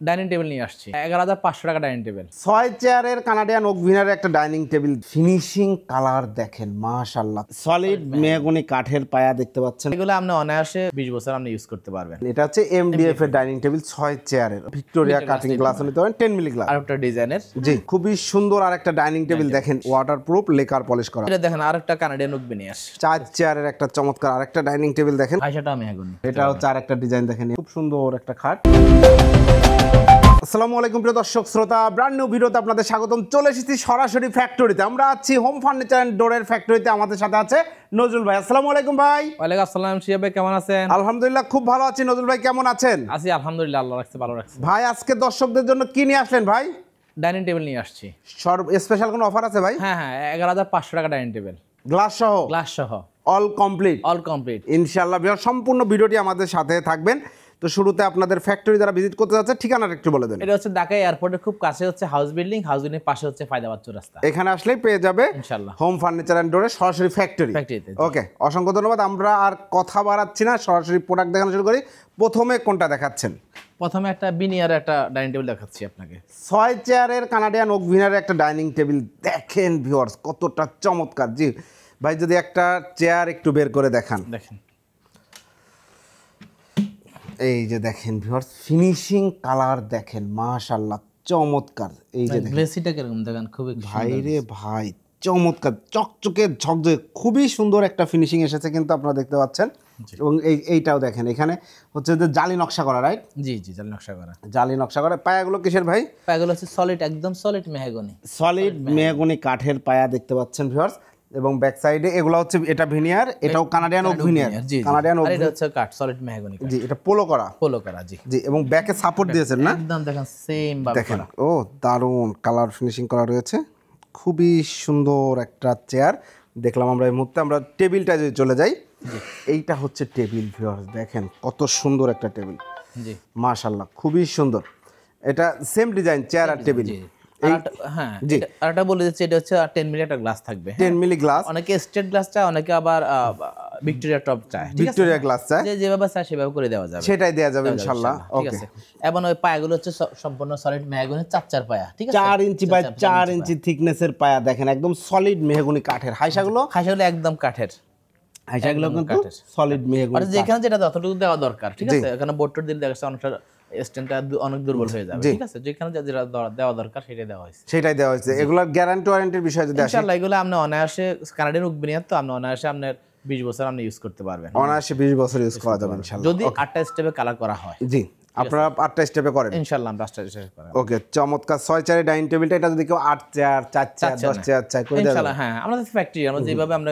Dining table নিয়ে আসছি 11,500 টাকা ডাইনিং টেবিল। 6 চেয়ারের কানাডিয়ান ওক ভিনারের একটা ডাইনিং টেবিল, ফিনিশিং কালার দেখেন মাশাআল্লাহ, সলিড মেহগনি কাঠের পায়া দেখতে পাচ্ছেন। এগুলো আপনি অনায়াসে 20 বছর আপনি ইউজ করতে পারবেন। এটা হচ্ছে এমডিএফ এর ডাইনিং টেবিল 6 চেয়ারের, ভিক্টোরিয়া কাটিং গ্লাস নিতে পারেন 10 মিলি গ্লাস, আরেকটা ডিজাইনের। জি খুবই সুন্দর আরেকটা ডাইনিং টেবিল দেখেন, ওয়াটারপ্রুফ, লেকার পলিশ করা। এটা দেখেন আরেকটা কানাডিয়ান ওক নিয়ে আসছে 4 চেয়ারের একটা চমৎকার আরেকটা ডাইনিং টেবিল দেখেন, আইসাটা মেহগনি। এটা হচ্ছে আরেকটা ডিজাইন দেখেন, খুব সুন্দর একটা খাট। আসসালামু আলাইকুম প্রিয় দর্শক শ্রোতা, ব্র্যান্ড নিউ ভিডিওতে আপনাদের স্বাগতম। চলে এসেছি সরাসরি ফ্যাক্টরিতে, আমরা আছি হোম ফার্নিচার এন্ড ডোরের ফ্যাক্টরিতে। আমাদের সাথে আছে নজরুল ভাই। আসসালামু আলাইকুম ভাই। ওয়ালাইকুম আসসালাম। শিয়া ভাই কেমন আছেন? আলহামদুলিল্লাহ খুব ভালো আছি। নজরুল ভাই কেমন আছেন? আছি আলহামদুলিল্লাহ, আল্লাহ রাখছে ভালো রাখছে। ভাই আজকে দর্শকদের জন্য কি নিয়ে আসলেন ভাই? ডাইনিং টেবিল নিয়ে আসছি। স্পেশাল কোনো অফার আছে ভাই? হ্যাঁ, 11,500 টাকা ডাইনিং টেবিল, গ্লাস সহ, গ্লাস সহ, অল কমপ্লিট। অল কমপ্লিট ইনশাআল্লাহ সম্পূর্ণ ভিডিওটি আমাদের সাথে থাকবেন। তো শুরুতে আপনাদের ফ্যাক্টরি যারা ভিজিট করতে যাচ্ছে ঠিকানাটা একটু বলে দেন। এটা হচ্ছে ঢাকা এয়ারপোর্টের খুব কাছে হচ্ছে হাউস বিল্ডিং, হাউস বিল্ডিং পাশে হচ্ছে ফায়দাবাদ চৌরাস্তা। এখানে আসলেই পেয়ে যাবে ইনশাআল্লাহ হোম ফার্নিচার এন্ড ডোরের সরাসরি ফ্যাক্টরিতে। ওকে, অসংখ্য ধন্যবাদ। আমরা আর কথা বাড়াচ্ছি না, সরাসরি প্রোডাক্ট দেখানো শুরু করি। প্রথমে কোনটা দেখাচ্ছেন? প্রথমে একটা বিনিয়ার একটা ডাইনিং টেবিল দেখাচ্ছি আপনাকে। 6 চেয়ারের কানাডিয়ান ওক ভিনারের একটা ডাইনিং টেবিল দেখেন ভিউয়ার্স, কতটা চমৎকার। জি ভাই, যদি একটা চেয়ার একটু বের করে দেখান। দেখেন, এই যে দেখেন ভিউয়ার্স, ফিনিশিং কালার দেখেন মাশাআল্লাহ চমৎকার। এই যে গ্লেসিটা কিরকম দেখেন, খুবই ভাই রে ভাই চমৎকার, চকচকে ঝকঝকে, খুবই সুন্দর একটা ফিনিশিং এসেছে কিন্তু আপনারা দেখতে পাচ্ছেন। এবং এইটাও দেখেন, এখানে হচ্ছে যে জালি নকশা করা, রাইট? জি জি, জালি নকশা করা, জালি নকশা করা। পায়াগুলো কিসের ভাই? পায়াগুলো হচ্ছে সলিড, একদম সলিড মেহগনি, সলিড মেহগনি কাঠের পায়া দেখতে পাচ্ছেন ভিউয়ার্স। এবং ব্যাক সাইডে এগুলো হচ্ছে, এটা ভিনিয়ার, এটাও Canadian oak veneer, Canadian oak, এটা হচ্ছে কাঠ, সলিড মেহগনি। জি এটা পোলো করা, পোলো করা। জি জি, এবং ব্যাকে সাপোর্ট দিয়েছেন না? একদম দেখেন সেম ভাবে দেখেন, ও দারুণ কালার ফিনিশিং করা রয়েছে, খুবই সুন্দর একটা চেয়ার দেখলাম আমরা। এই মুহূর্তে আমরা টেবিলটা যদি চলে যাই, এইটা হচ্ছে টেবিল ভিউয়ার্স, দেখেন কত সুন্দর একটা টেবিল। জি মাশাআল্লাহ খুবই সুন্দর। এটা সেম ডিজাইন চেয়ার আর টেবিল। হ্যাঁ, আরেকটা বলে দিচ্ছি, এটা হচ্ছে 10 মিলি একটা গ্লাস থাকবে, 10 মিলি গ্লাস। অনেকে স্টেট গ্লাস চায়, অনেকে আবার ভিক্টোরিয়া টপ চায়, ভিক্টোরিয়া গ্লাস চায়, যেভাবে চায় সেভাবে করে দেওয়া যাবে, সেটাই দেওয়া যাবে ইনশাআল্লাহ। ঠিক আছে। এবং ওই পায়াগুলো হচ্ছে সম্পূর্ণ সলিড মেহগনি, 4 পায়া, ঠিক আছে, 4 ইঞ্চি বাই 4 ইঞ্চি থিকনেসের পায়া দেখেন, একদম সলিড মেহগনি কাঠের। হাইসাগুলো একদম কাঠের, হাইসাগুলো কিন্তু সলিড মেহগনি, আর যেখানে যেটা যতটুকু দেওয়া দরকার, ঠিক আছে। এখানে বোর্ড দিলে দেখা যাচ্ছে অনেকটা স্ট্যান্ডটা অনেক দুর্বল হয়ে যাবে, ঠিক আছে। যেখানে যেটা দেওয়া দরকার সেটাই দেওয়া হয়েছে, সেটাই দেওয়া হয়েছে। এগুলোর গ্যারান্টি ওয়ারেন্টির বিষয় যদি আসে, ইনশাআল্লাহ এগুলো আপনি অনায়াসে কানাডিয়ান ওক বিনিয়ার, তো আপনি অনায়াসে আপনার 20 বছর আপনি ইউজ করতে পারবেন, অনায়াসে 20 বছর ইউজ করা যাবে ইনশাআল্লাহ, যদি 8টা স্টেপে কালার করা হয়। জি, আপনারা 8টা স্টেপে করেন ইনশাআল্লাহ, আমরা 8টা স্টেপে করেন। ওকে, চমৎকার। 6 চেয়ারের ডাইনিং টেবিলটা, এটা যদি কেউ 8 চেয়ার, 4 চেয়ার, 10 চেয়ার চাই করে দেওয়া ইনশাআল্লাহ। হ্যাঁ, আমাদের ফ্যাক্টরি, আমরা যেভাবে আমরা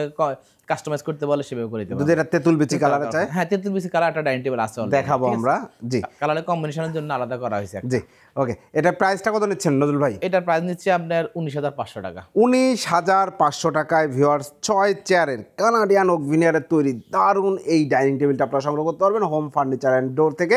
কাস্টমাইজ করতে বলে সেভাবে করে দেব। যদি এটা তেঁতুল বিচি কালারে চাই, হ্যাঁ তেঁতুল বিচি কালার একটা ডাইনিং টেবিল আছে, দেখাবো আমরা। জি, কালারের কম্বিনেশনের জন্য আলাদা করা হয়েছে। জি ওকে। এটা প্রাইসটা কত নিচ্ছেন নজরুল ভাই? এটার প্রাইস নিচ্ছে আপনার 19,500 টাকা। 19,500 টাকায় ভিউয়ার্স 6 চেয়ারের কানাডিয়ান ওক ভিনিয়ারের তৈরি দারুণ এই ডাইনিং টেবিলটা আপনারা সংগ্রহ করতে পারবেন হোম ফার্নিচার অ্যান্ড ডোর থেকে।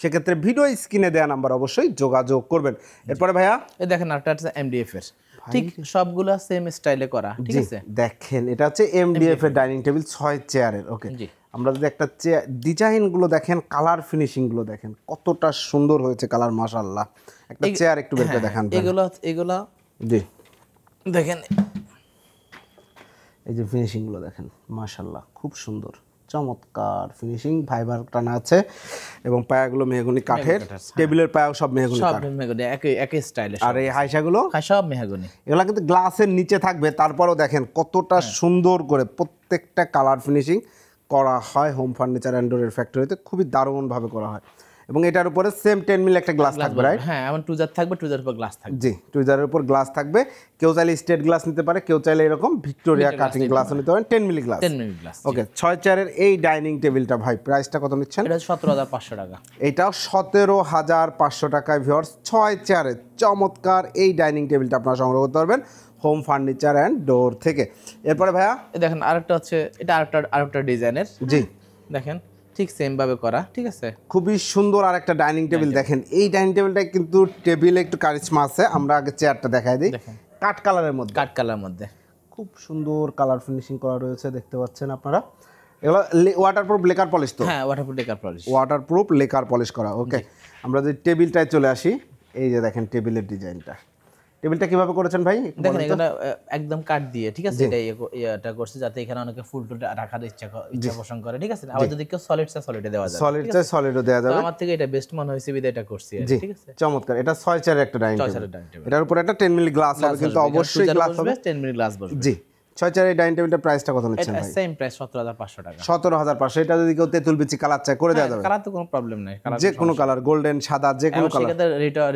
সেক্ষেত্রে ভিডিও স্ক্রিনে দেওয়া নাম্বার অবশ্যই যোগাযোগ করবেন। এরপরে ভাইয়া এই দেখেন, একটা হচ্ছে এমডিএফ এর, ঠিক সবগুলো সেম স্টাইলে করা, ঠিক আছে। দেখেন, এটা হচ্ছে এমডিএফ এর ডাইনিং টেবিল 6 চেয়ারের। ওকে, আমরা যদি একটা চেয়ার ডিজাইন গুলো দেখেন, কালার ফিনিশিং গুলো দেখেন কতটা সুন্দর হয়েছে, কালার মাশাআল্লাহ। একটা চেয়ার একটু বের করে দেখান। এগুলো জি দেখেন, এই যে ফিনিশিং গুলো দেখেন মাশাআল্লাহ, খুব সুন্দর চমৎকার ফিনিশিং, ফাইবার টানা আছে এবং পায়াগুলো মেহগনি কাঠের, টেবিলের পায়াও সব মেহগনি কাঠ, সব মেহগনি, একই স্টাইলে। আর এই হাইসাগুলো সব মেহগনি। এগুলা কিন্তু গ্লাসের নিচে থাকবে, তারপরেও দেখেন কতটা সুন্দর করে প্রত্যেকটা কালার ফিনিশিং করা হয় হোম ফার্নিচার অ্যান্ড ডোরের ফ্যাক্টরিতে, খুবই দারুণভাবে করা হয়। এবং এটার উপরে সেম 10 মিলি একটা গ্লাস থাকবে, রাইট? হ্যাঁ, এমন টুজার থাকবে, টুজার উপর গ্লাস থাকবে। জি, টুজারের উপর গ্লাস থাকবে। কেউ চাইলে স্টেট গ্লাস নিতে পারে, কেউ চাইলে এরকম ভিক্টোরিয়া কাটিং গ্লাসও নিতে পারেন, 10 মিলি গ্লাস। 10 milli glass. ওকে, 6 চেয়ারের এই ডাইনিং টেবিলটা ভাই প্রাইসটা কত নিচ্ছেন? এটা 17,500 টাকা। এটাও 17,500 টাকায় ভিউয়ার্স 6 চেয়ারের চমৎকার এই ডাইনিং টেবিলটা আপনারা সংগ্রহ করতে পারবেন হোম ফার্নিচার অ্যান্ড ডোর থেকে। এরপরে ভাইয়া দেখেন, আরেকটা হচ্ছে, এটা আরেকটা ডিজাইনের। জি দেখেন, ঠিক সেম ভাবে করা, ঠিক আছে, খুবই সুন্দর আরেকটা ডাইনিং টেবিল দেখেন। এই ডাইনিং টেবিলটা কিন্তু টেবিলে একটু কারিশমা আছে। আমরা আগে চেয়ারটা দেখাই দিই, কাঠ কালারের মধ্যে, কাঠ কালার মধ্যে খুব সুন্দর কালার ফিনিশিং করা রয়েছে, দেখতে পাচ্ছেন আপনারা। এগুলো ওয়াটারপ্রুফ লেকার পলিশ তো? হ্যাঁ, waterproof lacquer polish. Waterproof lacquer polish করা। ওকে, আমরা যদি টেবিলটায় চলে আসি, এই যে দেখেন টেবিলের ডিজাইনটা, টেবিলটা কিভাবে করেছেন ভাই? দেখেন এখানে একদম কাট দিয়ে, ঠিক আছে, এটা করছে যাতে এখানে অনেকে ফুল টুল রাখার ইচ্ছা পোষণ করে, ঠিক আছে। আবার যদি কেউ সলিড চায় সলিডে দেওয়া যাবে, সলিড চাই সলিডও দেওয়া যাবে। আমার থেকে এটা বেস্ট মনে হয়েছে বিদে এটা করছি, ঠিক আছে। চমৎকার। এটা 6 চেয়ারের একটা ডাইনিং টেবিল, এটার উপর একটা 10 মিলি গ্লাস হবে, কিন্তু অবশ্যই গ্লাস হবে, 10 মিলি গ্লাস বসবে। জি। 6 চেয়ারের ডাইনিং টেবিলটার প্রাইসটা কত নিচ্ছেন ভাই? সেম প্রাইস 17500 টাকা। 17500। এটা যদি কেউ তেঁতুল বিচি কালার চায় করে দেওয়া যাবে? কালার তো কোনো প্রবলেম নাই, কালার যে কোনো কালার, গোল্ডেন, সাদা, যে কোনো কালার। সেক্ষেত্রে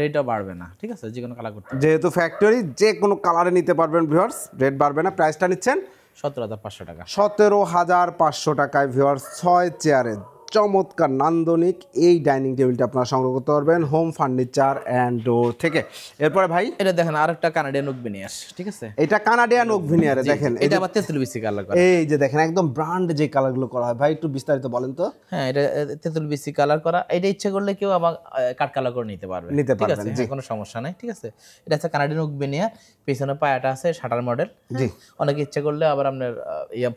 রেটও বাড়বে না, ঠিক আছে, যে কোনো কালার করতে। যেহেতু ফ্যাক্টরি, যে কোনো কালারে নিতে পারবেন ভিউয়ার্স, রেট বাড়বে না। প্রাইসটা নিচ্ছেন 17500 টাকা। 17500 টাকায় ভিউয়ার্স 6 চেয়ারের চমৎকার নান্দনিক এই ডাইনিং টেবিলটা আপনারা সংগ্রহ করতে পারবেন হোম ফার্নিচার অ্যান্ড ডোর থেকে। এরপরে ভাই এটা দেখেন আরেকটা কানাডিয়ান ওক ভিনিয়ার, ঠিক আছে। এটা কানাডিয়ান ওক ভিনিয়ারে দেখেন, এটা আবার তেঁতুল বিচি কালার করা। এই যে দেখেন একদম ব্র্যান্ড যে কালারগুলো করা হয়, ভাই একটু বিস্তারিত বলেন তো। হ্যাঁ, এটা তেঁতুল বিচি কালার করা। এটা ইচ্ছে করলে কেউ আবার কাট কালার করে নিতে পারবে, ঠিক আছে, কোনো সমস্যা নাই, ঠিক আছে। এটা হচ্ছে কানাডিয়ান ওক ভিনিয়ার, পিছনে পায়াটা আছে শাটার মডেল। জি, অনেকে ইচ্ছে করলে আবার আপনার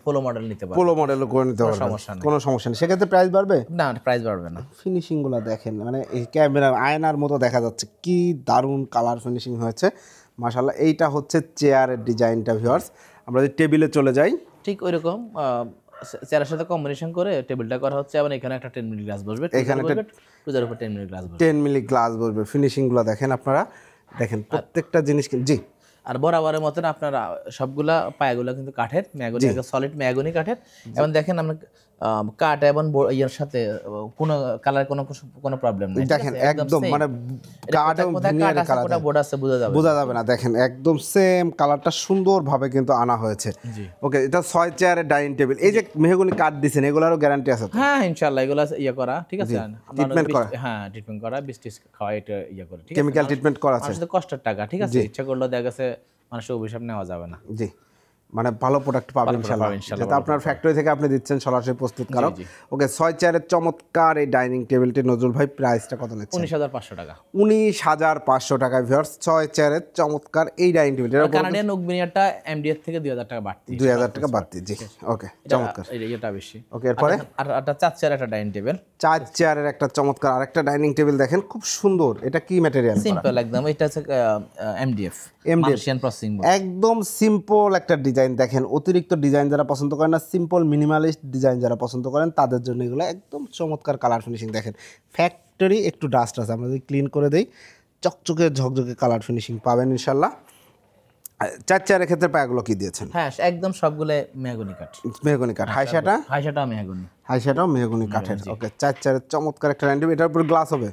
পোলো মডেল নিতে পারবে, পোলো মডেলও করে নিতে পারবে, কোনো সমস্যা নেই। সেক্ষেত্রে প্রাইস বাড়বে না? প্রাইস বাড়বে না। ফিনিশিং গুলো দেখেন, মানে এই ক্যামেরা আয়নার মতো দেখা যাচ্ছে, কি দারুণ কালার ফিনিশিং হয়েছে মাশাআল্লাহ। এইটা হচ্ছে চেয়ারের ডিজাইনটা ভিউয়ার্স। আমরা যদি টেবিলে চলে যাই, ঠিক ওইরকম চেয়ারের সাথে কম্বিনেশন করে টেবিলটা করা হচ্ছে। এবং এখানে একটা 10 মিলি গ্লাস বসবে, এখানে টুজার উপর 10 মিলি গ্লাস বসবে, 10 মিলি গ্লাস বসবে। ফিনিশিং গুলো দেখেন আপনারা, দেখেন প্রত্যেকটা জিনিস। জি, আর বরাবরের মতন আপনার সবগুলা পায়াগুলো কিন্তু কাঠের, ম্যাগনি, সলিড ম্যাগনি কাঠের। এবং দেখেন আমরা কাঠ এবং ইয়ের সাথে কোনো কালার কোনো প্রবলেম নেই, দেখেন একদম মানে কাঠ এবং ভিনিয়ার কালার বোর্ড আছে, বোঝা যাবে না। দেখেন একদম সেম কালারটা সুন্দরভাবে কিন্তু আনা হয়েছে। ওকে, এটা 6 চেয়ারের ডাইনিং টেবিল। এই যে মেহগনি কাঠ দিছেন, এগুলোরও গ্যারান্টি আছে তো? হ্যাঁ, ইনশাআল্লাহ এগুলো করা, ঠিক আছে। ট্রিটমেন্ট করা, হ্যাঁ, ট্রিটমেন্ট করা, বৃষ্টিস খাওয়া, এটা করে, ঠিক আছে, কেমিক্যাল ট্রিটমেন্ট করা আছে। মানুষের কষ্টের টাকা, ঠিক আছে, ইচ্ছা করলে দেখা গেছে মানুষের অভিশাপ নেওয়া যাবে না। জি, মানে ভালো প্রোডাক্ট পাবেন ইনশাআল্লাহ, যেটা আপনার ফ্যাক্টরি থেকে আপনি দিচ্ছেন সরাসরি প্রস্তুতকারক। ওকে, 6 চেয়ারের চমৎকার এই ডাইনিং টেবিলটি নজরুল ভাই প্রাইসটা কত নিচ্ছেন? 19500 টাকা। 19500 টাকায় ভিউয়ার্স 6 চেয়ারের চমৎকার এই ডাইনিং টেবিল। কানাডিয়ান ওক ভিনিয়ারটা এমডিএফ থেকে 2000 টাকা বাড়তি, 2000 টাকা বাড়তি। জি, ওকে, চমৎকার। এটা বেশি। ওকে, এরপরে আর একটা 4 চেয়ার একটা ডাইনিং টেবিল, 4 চেয়ারের একটা চমৎকার আরেকটা ডাইনিং টেবিল দেখেন, খুব সুন্দর। এটা কি ম্যাটেরিয়াল? সিম্পল একদম। এটা হচ্ছে এমডিএফ, মার্শিয়ান প্রসেসিং, একদম সিম্পল একটা ডিজাইন। দেখেন অতিরিক্ত ডিজাইন যারা পছন্দ করেন না, সিম্পল মিনিমালিস্ট ডিজাইন যারা পছন্দ করেন, তাদের জন্য এগুলো একদম চমৎকার কালার ফিনিশিং। দেখেন ফ্যাক্টরি একটু ডাস্ট আছে, আমরা যদি ক্লিন করে দেই চকচকে ঝকঝকে কালার ফিনিশিং পাবেন ইনশাল্লাহ। 4 চেয়ারের ক্ষেত্রে পায়াগুলো কি দিয়েছেন? হ্যাঁ, একদম সবগুলো মেহগনি কাঠ, মেহগনি কাঠ। হাইশাটাও মেহগনি, হাইশাটাও মেহগনি কাঠের। ওকে, 4 চেয়ারের চমৎকার একটা ডাইনিং টেবিল। এটার উপর গ্লাস হবে,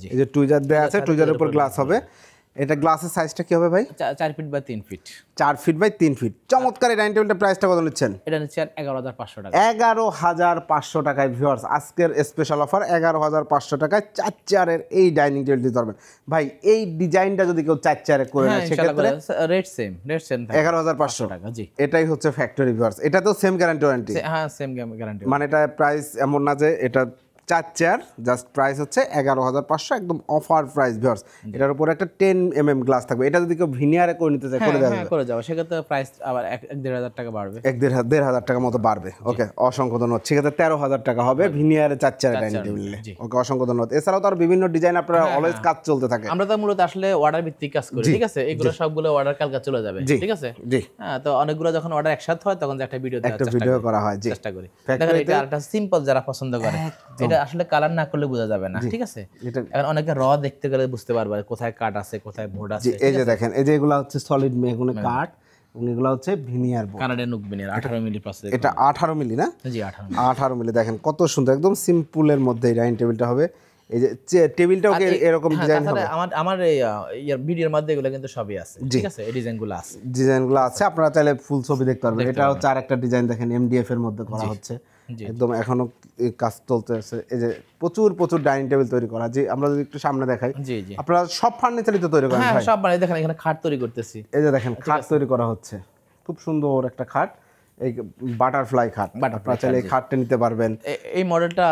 জি। এই যে টুইজার দেয়া আছে, টুইজারের উপর গ্লাস হবে। এটা গ্লাসের সাইজটা কি হবে ভাই? 4 feet by 3 feet. 4 feet by 3 feet. চমৎকার এই ডাইনিং টেবিলটার প্রাইসটা কত নিচ্ছেন? এটা নিচ্ছে 11500 টাকা। 11500 টাকায় ভিউয়ার্স, আজকের স্পেশাল অফার 11500 টাকায় 4 চেয়ারের এই ডাইনিং টেবিল দিতে পারবেন। ভাই এই ডিজাইনটা যদি কেউ 4 চেয়ারে করে নেয় সেক্ষেত্রে রেট সেম 11500 টাকা। জি, এটাই হচ্ছে ফ্যাক্টরি ভিউয়ার্স। এটা তো সেম গ্যারান্টি ওয়ারেন্টি? হ্যাঁ, সেম গ্যারান্টি। মানে এটা প্রাইস এমন না যে এটা 4 চেয়ার, জাস্ট প্রাইস হচ্ছে 11500, একদম অফার প্রাইস ভিউয়ার্স। এটার উপর একটা 10 mm গ্লাস থাকবে। এটা যদি কেউ ভিনিয়ারে করে নিতে চায় করে দেওয়া যাবে? করে যাবে, সেক্ষেত্রে প্রাইস আবার 1-1500 টাকা বাড়বে, 1-1500 টাকা মতো বাড়বে। ওকে, অসংখ্য ধন্যবাদ। সেক্ষেত্রে 13000 টাকা হবে ভিনিয়ারে 4 চেয়ার ডাইনিং টেবিলে। ওকে, অসংখ্য ধন্যবাদ। এছাড়াও তো আর বিভিন্ন ডিজাইন আপনারা অলওয়েজ কাজ চলতে থাকে। আমরা তো মূলত আসলে অর্ডার ভিত্তিক কাজ করি, ঠিক আছে। এগুলো সবগুলো অর্ডার কালকে চলে যাবে, ঠিক আছে। জি, হ্যাঁ, তো অনেকগুলো যখন অর্ডার একসাথে হয় তখন একটা ভিডিও করা হয়। জি, চেষ্টা করি। দেখেন এটা আরেকটা সিম্পল যারা পছন্দ করে, এটা আসলে কালার না করলে বোঝা যাবে না, ঠিক আছে। এখন অনেকে র দেখতে গেলে বুঝতে পারবে কোথায় কাট আছে, কোথায় বোর্ড আছে। এই যে দেখেন, এই যে এগুলো হচ্ছে সলিড মেহগনি কাঠ এবং এগুলো হচ্ছে veneer board, Canadian oak veneer 18 মিলি প্রসেস। এটা 18 মিলি না? জি, 18 মিলি। দেখেন কত সুন্দর, একদম সিম্পলের মধ্যে এই ডাইনিং টেবিলটা হবে। এই যে টেবিলটাও এরকম ডিজাইন হবে। আমার এই ভিডিওর মধ্যে এগুলো কিন্তু সবই আছে, ঠিক আছে। এই ডিজাইনগুলো আছে, আপনারা চাইলে ফুল ছবি দেখতে পারবেন। এটা হচ্ছে আরেকটা ডিজাইন দেখেন, এমডিএফ এর মধ্যে করা হচ্ছে, একদম এখনো কাজ চলতেছে। এই যে প্রচুর ডাইনিং টেবিল তৈরি করা। যে আমরা যদি একটু সামনে দেখাই, আপনারা সব ফার্নিচারই তো তৈরি করেন? হ্যাঁ, সব বানাই। দেখেন এখানে খাট তৈরি করতেছি, এই যে দেখেন খাট তৈরি করা হচ্ছে, খুব সুন্দর একটা খাট, এই বাটারফ্লাই খাট। আপনারা চাইলে এই খাটটা নিতে পারবেন। এই মডেলটা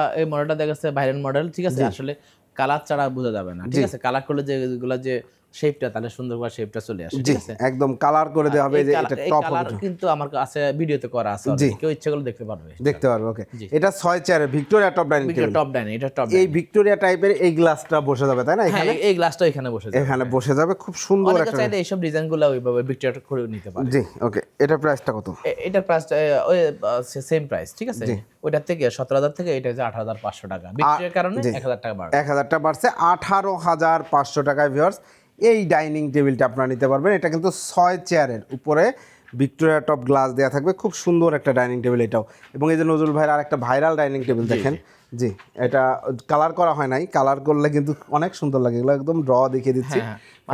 দেখা যাচ্ছে বাইরের মডেল, ঠিক আছে। আসলে কালার ছাড়া বোঝা যাবে না, ঠিক আছে। কালার করলে যেগুলো যে শেপটা তাহলে সুন্দর করে শেপটা চলে আসে, জি ঠিক আছে? একদম কালার করে দেওয়া হবে, যে এটা এই টপ কালার কিন্তু আমার কাছে ভিডিওতে করা আছে, কেউ ইচ্ছা করলে দেখতে পারবে। ওকে, এটা 6 চেয়ারের Victoria top dining table, top dining, এটা টপ এই ভিক্টোরিয়া টাইপের এই গ্লাসটা বসে যাবে তাই না? হ্যাঁ, এই গ্লাসটা এখানে বসে যাবে, এখানে বসে যাবে, খুব সুন্দর অনেকে একটা। চাইলে এইসব ডিজাইনগুলো ওইভাবে ভিক্টোরিয়া করে নিতে পারে। জি ওকে, এটার প্রাইসটা কত? এটার প্রাইস ওই সেম প্রাইস, ঠিক আছে? ওইটার থেকে 17,000 থেকে এটা যে 18,500 টাকা, ভিক্টোরিয়ার কারণে 1,000 টাকা বাড়বে। 1,000 টাকা বাড়ছে, 18,500 টাকায় ভিউয়ার্স এই ডাইনিং টেবিলটা আপনারা নিতে পারবেন। এটা কিন্তু 6 চেয়ারের উপরে ভিক্টোরিয়া টপ গ্লাস দেওয়া থাকবে, খুব সুন্দর একটা ডাইনিং টেবিল এটাও। এবং এই যে নজরুল ভাইয়ের আরেকটা ভাইরাল ডাইনিং টেবিল দেখেন, জি এটা কালার করা হয় নাই, কালার করলে কিন্তু অনেক সুন্দর লাগে, এগুলো একদম ড্র দেখিয়ে দিচ্ছি।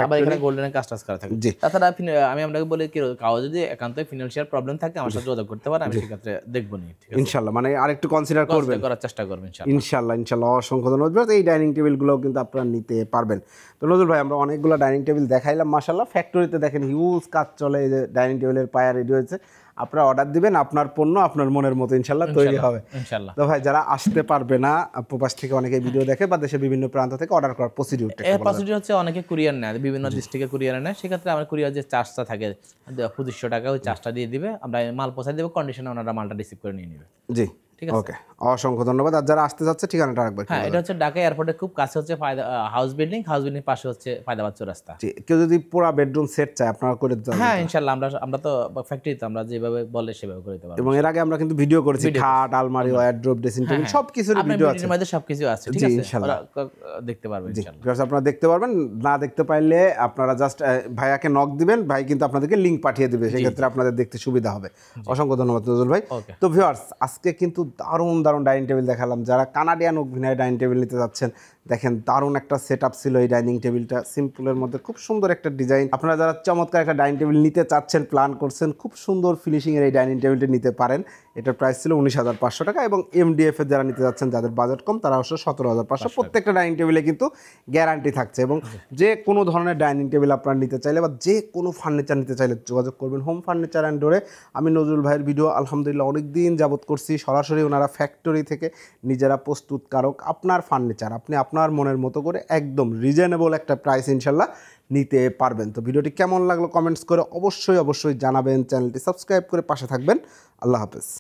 আবার এখানে গোল্ডেনের কাজ টাজ করা থাকে। তাছাড়া আমি আপনাকে বলি কি, কাউ যদি একান্তই ফিনান্সিয়াল প্রবলেম থাকে আমার সাথে যোগাযোগ করতে পারে, আমি সেক্ষেত্রে দেখবো নি, ঠিক আছে? ইনশাআল্লাহ, মানে আরেকটু কনসিডার করবেন, করার চেষ্টা করবেন ইনশাআল্লাহ। অসংখ্য ধন্যবাদ। এই ডাইনিং টেবিলগুলোও কিন্তু আপনারা নিতে পারবেন। তো নজরুল ভাই, আমরা অনেকগুলো ডাইনিং টেবিল দেখাইলাম, মাশাআল্লাহ। ফ্যাক্টরিতে দেখেন হিউজ কাজ চলে, এই যে ডাইনিং টেবিলের পায়া রেডি হয়েছে, আপনারা অর্ডার দিবেন, আপনার পণ্য আপনার মনের মতো ইনশাআল্লাহ তৈরি হবে ইনশাআল্লাহ। তো ভাই, যারা আসতে পারবে না, প্রবাস থেকে অনেকে ভিডিও দেখে বা দেশের বিভিন্ন প্রান্ত থেকে অর্ডার করার প্রসিডিউরটা প্রসিডিউর হচ্ছে, অনেকে কুরিয়ার নেয়, বিভিন্ন ডিস্ট্রিক্টে কুরিয়ার নেয়, সেক্ষেত্রে আমার কুরিয়ার যে চার্জটা থাকে 2500 টাকা, ওই চার্জটা দিয়ে দিবে, আমরা মাল পৌঁছে দেবো, কন্ডিশনে ওনারা মালটা রিসিভ করে নিয়ে নেবে। জি ওকে, অসংখ্য ধন্যবাদ। আর যারা আসতে যাচ্ছে ঠিকানাটা রাখবেন। হ্যাঁ, এটা হচ্ছে ঢাকা এয়ারপোর্টের খুব কাছে, হচ্ছে হাউস বিল্ডিং পাশে হচ্ছে ফায়দাবাদ চৌরাস্তা। কেউ যদি পুরো বেডরুম সেট চায় আপনারা করে দিতে হ্যাঁ ইনশাআল্লাহ, আমরা তো ফ্যাক্টরিতে আমরা যেভাবে বলে সেভাবে করে দিতে পারবো। এবং এর আগে আমরা কিন্তু ভিডিও করেছি, খাট, আলমারি, ওয়ারড্রপ, ড্রেসিং টেবিল সবকিছুর ভিডিও আছে, আপনাদের সবকিছু আছে, ঠিক আছে? ইনশাআল্লাহ দেখতে পারবেন, ইনশাআল্লাহ আপনারা দেখতে পারবেন। না দেখতে পাইলে আপনারা জাস্ট ভাইয়াকে নক দিবেন, ভাই কিন্তু আপনাদেরকে লিংক পাঠিয়ে দিবে, সেক্ষেত্রে আপনাদের দেখতে সুবিধা হবে। অসংখ্য ধন্যবাদ নজরুল ভাই। তো ভিউয়ার্স, আজকে কিন্তু দারুণ ডাইনিং টেবিল দেখালাম। যারা কানাডিয়ান ওক ভিনায় ডাইনিং টেবিল নিতে যাচ্ছেন, দেখেন দারুণ একটা সেট আপ ছিল এই ডাইনিং টেবিলটা, সিম্পলের মধ্যে খুব সুন্দর একটা ডিজাইন। আপনারা যারা চমৎকার একটা ডাইনিং টেবিল নিতে চাচ্ছেন, প্ল্যান করছেন, খুব সুন্দর ফিনিশিংয়ের এই ডাইনিং টেবিলটি নিতে পারেন। এটার প্রাইস ছিল 19,500 টাকা, এবং এমডিএফ এর যারা নিতে যাচ্ছেন, যাদের বাজেট কম, তারা অবশ্য 17,500। প্রত্যেকটা ডাইনিং টেবিলে কিন্তু গ্যারান্টি থাকছে। এবং যে কোনো ধরনের ডাইনিং টেবিল আপনারা নিতে চাইলে বা যে কোনো ফার্নিচার নিতে চাইলে যোগাযোগ করবেন হোম ফার্নিচার অ্যান্ড ডোরে। আমি নজরুল ভাইয়ের ভিডিও আলহামদুলিল্লাহ অনেক দিন যাবত করছি, সরাসরি ওনারা ফ্যাক্টরি থেকে নিজেরা প্রস্তুতকারক। আপনার ফার্নিচার আপনি আপনার মনের মতো করে একদম রিজনেবল একটা প্রাইস ইনশাল্লাহ নিতে পারবেন। তো ভিডিওটি কেমন লাগলো কমেন্টস করে অবশ্যই জানাবেন, চ্যানেলটি সাবস্ক্রাইব করে পাশে থাকবেন। আল্লাহ হাফেজ।